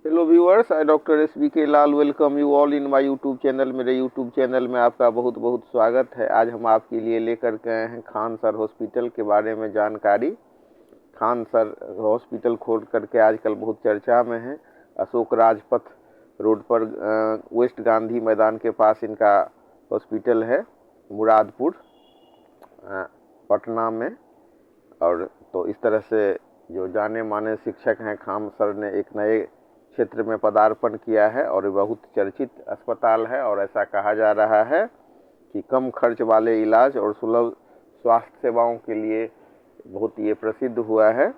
Hello viewers, I doctor SBK Lal welcome you all in my YouTube channel. मेरे YouTube channel में आपका बहुत बहुत स्वागत है। आज हम आपके लिए लेकर के आए हैं खान सर हॉस्पिटल के बारे में जानकारी। खान सर हॉस्पिटल खोल करके आजकल बहुत चर्चा में है। अशोक राजपथ रोड पर वेस्ट गांधी मैदान के पास इनका हॉस्पिटल है, मुरादपुर पटना में। और तो इस तरह से जो जाने माने शिक्षक हैं खान सर ने एक नए क्षेत्र में पदार्पण किया है और बहुत चर्चित अस्पताल है। और ऐसा कहा जा रहा है कि कम खर्च वाले इलाज और सुलभ स्वास्थ्य सेवाओं के लिए बहुत ये प्रसिद्ध हुआ है।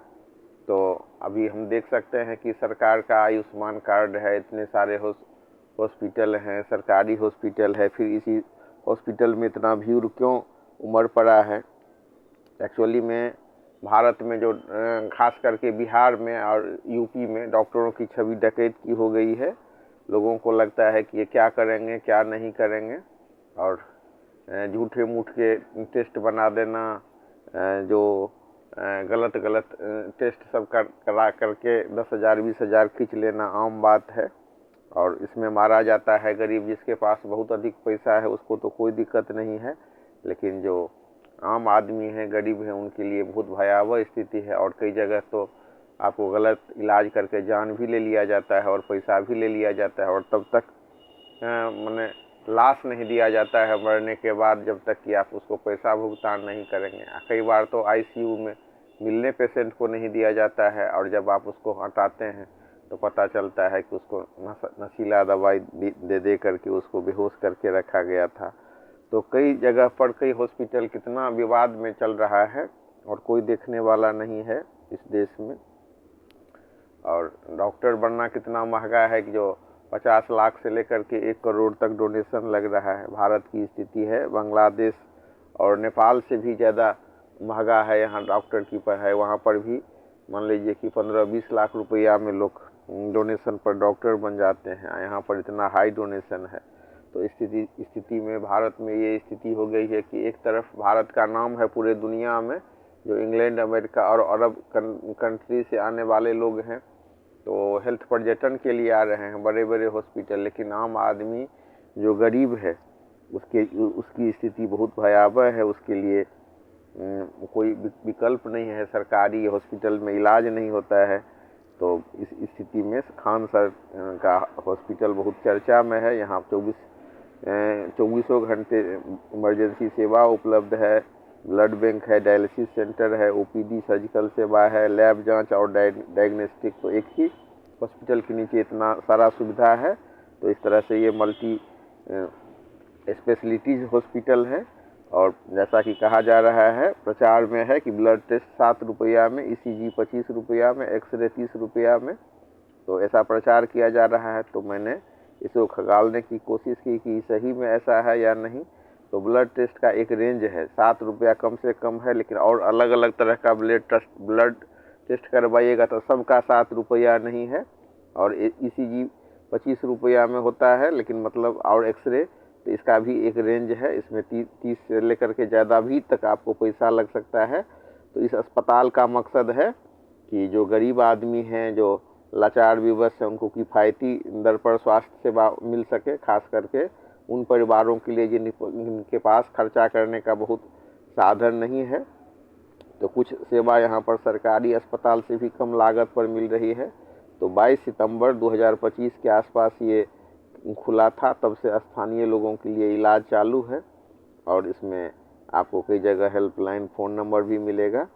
तो अभी हम देख सकते हैं कि सरकार का आयुष्मान कार्ड है, इतने सारे हॉस्पिटल हैं, सरकारी हॉस्पिटल है, फिर इसी हॉस्पिटल में इतना भीड़ क्यों उमड़ पड़ा है। एक्चुअली में भारत में जो खास करके बिहार में और यूपी में डॉक्टरों की छवि डकैत की हो गई है। लोगों को लगता है कि ये क्या करेंगे क्या नहीं करेंगे, और झूठे मूठ के टेस्ट बना देना, जो गलत गलत टेस्ट सब करा करके 10,000 20,000 खींच लेना आम बात है। और इसमें मारा जाता है गरीब। जिसके पास बहुत अधिक पैसा है उसको तो कोई दिक्कत नहीं है, लेकिन जो आम आदमी है, गरीब है, उनके लिए बहुत भयावह स्थिति है। और कई जगह तो आपको गलत इलाज करके जान भी ले लिया जाता है और पैसा भी ले लिया जाता है, और तब तक मैंने लाश नहीं दिया जाता है मरने के बाद, जब तक कि आप उसको पैसा भुगतान नहीं करेंगे। कई बार तो ICU में मिलने पेशेंट को नहीं दिया जाता है, और जब आप उसको हटाते हैं तो पता चलता है कि उसको नशीला दवाई दे करके उसको बेहोश करके रखा गया था। तो कई जगह पर कई हॉस्पिटल कितना विवाद में चल रहा है और कोई देखने वाला नहीं है इस देश में। और डॉक्टर बनना कितना महंगा है कि जो 50 लाख से लेकर के 1 करोड़ तक डोनेशन लग रहा है। भारत की स्थिति है बांग्लादेश और नेपाल से भी ज़्यादा महंगा है यहाँ डॉक्टर की पढ़ाई। वहाँ पर भी मान लीजिए कि 15-20 लाख रुपया में लोग डोनेशन पर डॉक्टर बन जाते हैं। यहाँ पर इतना हाई डोनेशन है। तो स्थिति में भारत में ये स्थिति हो गई है कि एक तरफ भारत का नाम है पूरे दुनिया में, जो इंग्लैंड, अमेरिका और अरब कंट्री से आने वाले लोग हैं तो हेल्थ पर्यटन के लिए आ रहे हैं बड़े बड़े हॉस्पिटल। लेकिन आम आदमी जो गरीब है उसकी स्थिति बहुत भयावह है। उसके लिए कोई विकल्प नहीं है, सरकारी हॉस्पिटल में इलाज नहीं होता है। तो इस स्थिति में खान सर का हॉस्पिटल बहुत चर्चा में है। यहाँ 24 घंटे इमरजेंसी सेवा उपलब्ध है, ब्लड बैंक है, डायलिसिस सेंटर है, OPD सर्जिकल सेवा है, लैब जांच और डायग्नोस्टिक। तो एक ही हॉस्पिटल के नीचे इतना सारा सुविधा है। तो इस तरह से ये मल्टी स्पेशलिटीज हॉस्पिटल है। और जैसा कि कहा जा रहा है, प्रचार में है कि ब्लड टेस्ट 7 रुपया में, ECG 25 रुपया में, एक्सरे 30 रुपया में। तो ऐसा प्रचार किया जा रहा है। तो मैंने इसको खंगालने की कोशिश की कि सही में ऐसा है या नहीं। तो ब्लड टेस्ट का एक रेंज है, 7 रुपया कम से कम है, लेकिन और अलग अलग तरह का ब्लड टेस्ट करवाइएगा तो सबका 7 रुपया नहीं है। और ECG 25 रुपया में होता है, लेकिन मतलब और एक्सरे तो इसका भी एक रेंज है। इसमें 30 से लेकर के ज़्यादा भी तक आपको पैसा लग सकता है। तो इस अस्पताल का मकसद है कि जो गरीब आदमी हैं, जो लाचार विवश है, उनको किफ़ायती दर पर स्वास्थ्य सेवा मिल सके। खास करके उन परिवारों के लिए जिनके पास खर्चा करने का बहुत साधन नहीं है। तो कुछ सेवा यहाँ पर सरकारी अस्पताल से भी कम लागत पर मिल रही है। तो 22 सितंबर 2025 के आसपास ये खुला था, तब से स्थानीय लोगों के लिए इलाज चालू है। और इसमें आपको कई जगह हेल्पलाइन फ़ोन नंबर भी मिलेगा।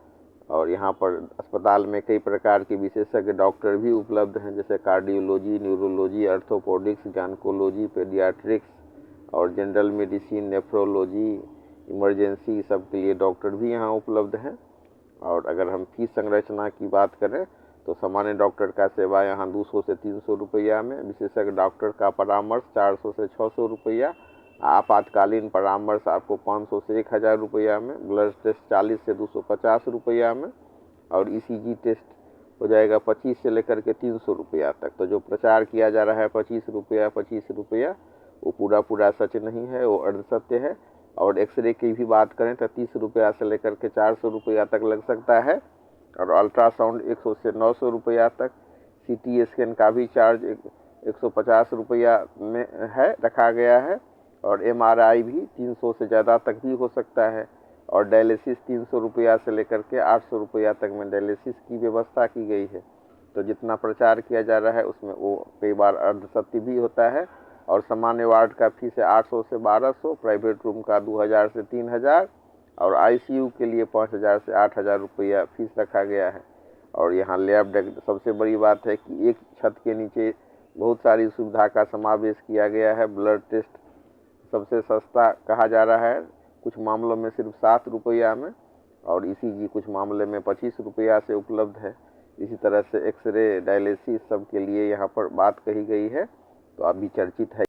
और यहाँ पर अस्पताल में कई प्रकार के विशेषज्ञ डॉक्टर भी उपलब्ध हैं, जैसे कार्डियोलॉजी, न्यूरोलॉजी, ऑर्थोपोडिक्स, गायनेकोलॉजी, पेडियाट्रिक्स और जनरल मेडिसिन, नेफ्रोलॉजी, इमरजेंसी, सब के लिए डॉक्टर भी यहाँ उपलब्ध हैं। और अगर हम फीस संरचना की बात करें तो सामान्य डॉक्टर का सेवा यहाँ 200 से 300 रुपया में, विशेषज्ञ डॉक्टर का परामर्श 400 से 600 रुपया, आपातकालीन परामर्श आपको 500 से 1000 रुपया में, ब्लड टेस्ट 40 से 250 रुपया में, और ECG टेस्ट हो जाएगा 25 से लेकर के 300 रुपया तक। तो जो प्रचार किया जा रहा है 25 रुपया, वो पूरा सच नहीं है, वो अर्धसत्य है। और एक्सरे की भी बात करें तो 30 रुपया से लेकर के 400 रुपया तक लग सकता है, और अल्ट्रासाउंड 100 से 900 रुपया तक, CT स्कैन का भी चार्ज 150 रुपया में है रखा गया है, और MRI भी 300 से ज़्यादा तक भी हो सकता है, और डायलिसिस 300 रुपया से लेकर के 800 रुपया तक में डायलिसिस की व्यवस्था की गई है। तो जितना प्रचार किया जा रहा है उसमें वो कई बार अर्धसत्य भी होता है। और सामान्य वार्ड का फीस है 800 से 1200, प्राइवेट रूम का 2000 से 3000, और ICU के लिए 5000 से 8000 रुपया फीस रखा गया है। और यहाँ लैब सबसे बड़ी बात है कि एक छत के नीचे बहुत सारी सुविधा का समावेश किया गया है। ब्लड टेस्ट सबसे सस्ता कहा जा रहा है, कुछ मामलों में सिर्फ 7 रुपया में, और ECG कुछ मामले में 25 रुपया से उपलब्ध है। इसी तरह से एक्सरे, डायलिसिस सब के लिए यहाँ पर बात कही गई है। तो अभी चर्चित है।